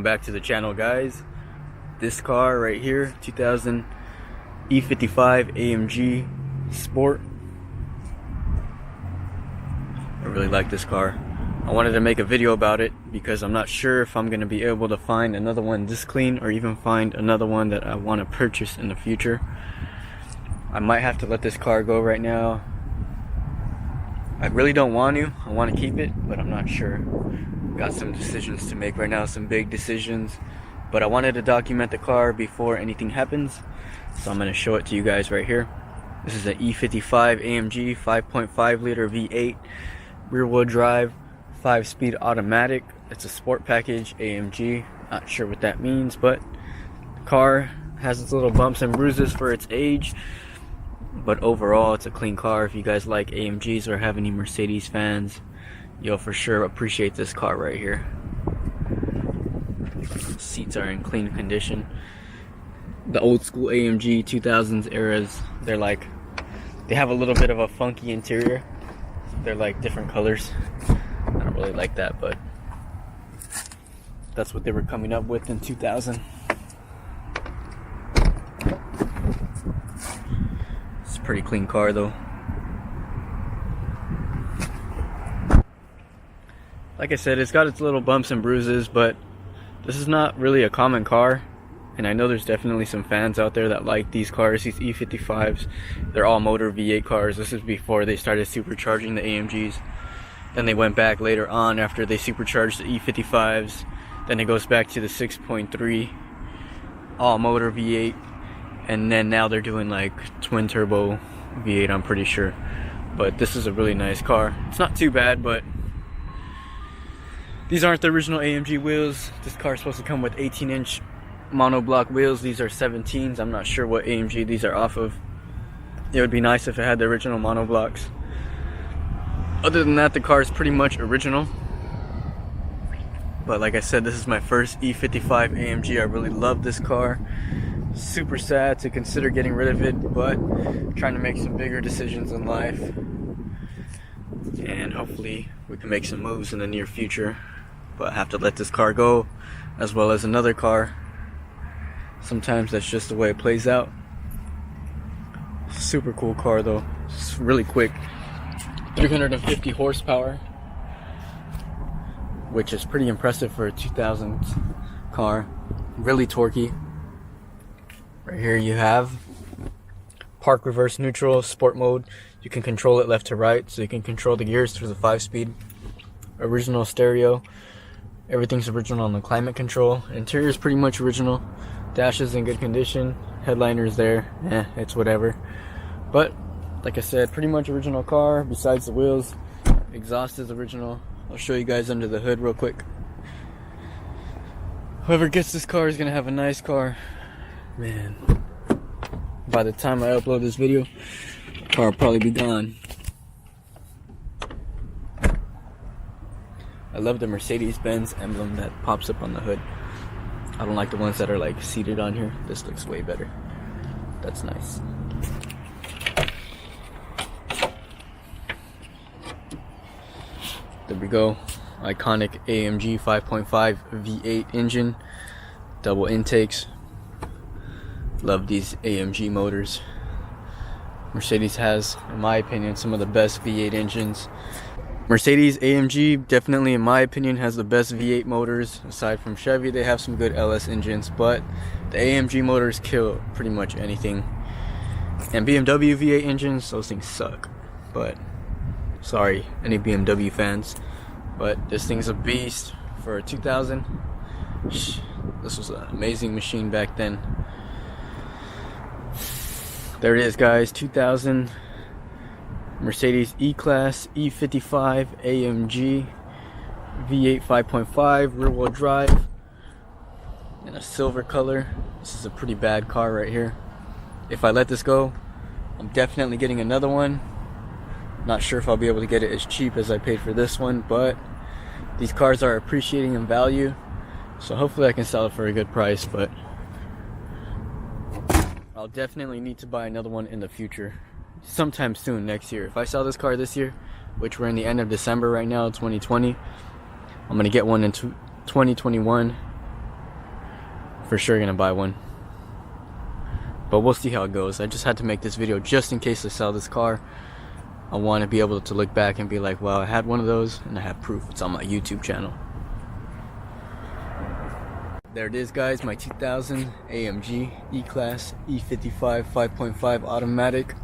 back to the channel, guys. This car right here, 2000 E55 AMG Sport. I really like this car. I wanted to make a video about it because I'm not sure if I'm going to be able to find another one this clean or even find another one that I want to purchase in the future. I might have to let this car go right now. I really don't want to. I want to keep it, but I'm not sure. Got some decisions to make right now, some big decisions. But I wanted to document the car before anything happens. So I'm going to show it to you guys right here. This is an E55 AMG 5.5 liter V8 rear wheel drive 5-speed automatic. It's a sport package AMG. Not sure what that means, but the car has its little bumps and bruises for its age. But overall, it's a clean car. If you guys like AMGs or have any Mercedes fans, you'll for sure appreciate this car right here. Seats are in clean condition. The old school AMG 2000s eras, they have a little bit of a funky interior. They're like different colors. I don't really like that, but that's what they were coming up with in 2000. It's a pretty clean car though. Like I said, it's got its little bumps and bruises, but this is not really a common car. And I know there's definitely some fans out there that like these cars, these E55s. They're all motor V8 cars. This is before they started supercharging the AMGs. Then they went back later on after they supercharged the E55s. Then it goes back to the 6.3 all motor V8. And then now they're doing like twin turbo V8, I'm pretty sure. But this is a really nice car. It's not too bad, but these aren't the original AMG wheels. This car is supposed to come with 18-inch monoblock wheels. These are 17s. I'm not sure what AMG these are off of. It would be nice if it had the original monoblocks. Other than that, the car is pretty much original. But like I said, this is my first E55 AMG. I really love this car. Super sad to consider getting rid of it, but trying to make some bigger decisions in life. And hopefully we can make some moves in the near future. But I have to let this car go, as well as another car. Sometimes that's just the way it plays out. Super cool car though. It's really quick. 350 horsepower, which is pretty impressive for a 2000 car. Really torquey. Right here you have park reverse neutral sport mode. You can control it left to right, so you can control the gears through the 5-speed. Original stereo. Everything's original on the climate control. Interior is pretty much original. Dash is in good condition. Headliner's there. It's whatever. But like I said, pretty much original car besides the wheels. Exhaust is original. I'll show you guys under the hood real quick. Whoever gets this car is gonna have a nice car. Man, by the time I upload this video, the car will probably be gone. I love the Mercedes-Benz emblem that pops up on the hood. I don't like the ones that are like seated on here. This looks way better. That's nice. There we go. Iconic AMG 5.5 V8 engine. Double intakes. Love these AMG motors. Mercedes has, in my opinion, some of the best V8 engines. Mercedes AMG definitely, in my opinion, has the best V8 motors. Aside from Chevy, they have some good LS engines, but the AMG motors kill pretty much anything. And BMW V8 engines, those things suck. But sorry, any BMW fans, but this thing's a beast for a 2000. This was an amazing machine back then. There it is, guys. 2000 Mercedes E-Class E55 AMG V8 5.5 rear wheel drive in a silver color. This is a pretty bad car right here. If I let this go, I'm definitely getting another one. Not sure if I'll be able to get it as cheap as I paid for this one, but these cars are appreciating in value, so hopefully I can sell it for a good price. But I'll definitely need to buy another one in the future, sometime soon next year. If I sell this car this year, which we're in the end of December right now, 2020, I'm gonna get one in 2021, for sure gonna buy one. But we'll see how it goes. I just had to make this video just in case I sell this car. I want to be able to look back and be like, wow, I had one of those and I have proof. It's on my YouTube channel. There it is, guys, my 2000 AMG E-Class E55 5.5 automatic.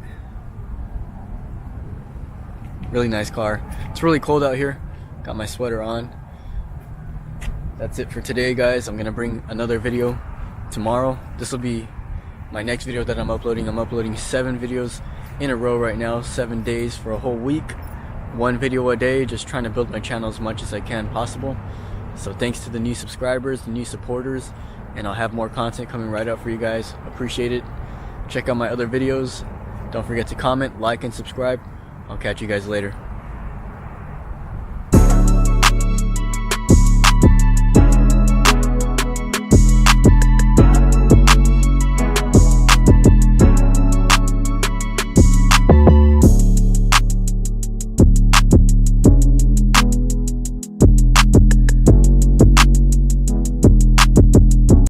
Really nice car. It's really cold out here. Got my sweater on. That's it for today, guys. I'm gonna bring another video tomorrow. This will be my next video that I'm uploading. I'm uploading 7 videos in a row right now, 7 days for a whole week. 1 video a day, just trying to build my channel as much as I can possible. So thanks to the new subscribers, the new supporters, and I'll have more content coming right up for you guys. Appreciate it. Check out my other videos. Don't forget to comment, like, and subscribe. I'll catch you guys later.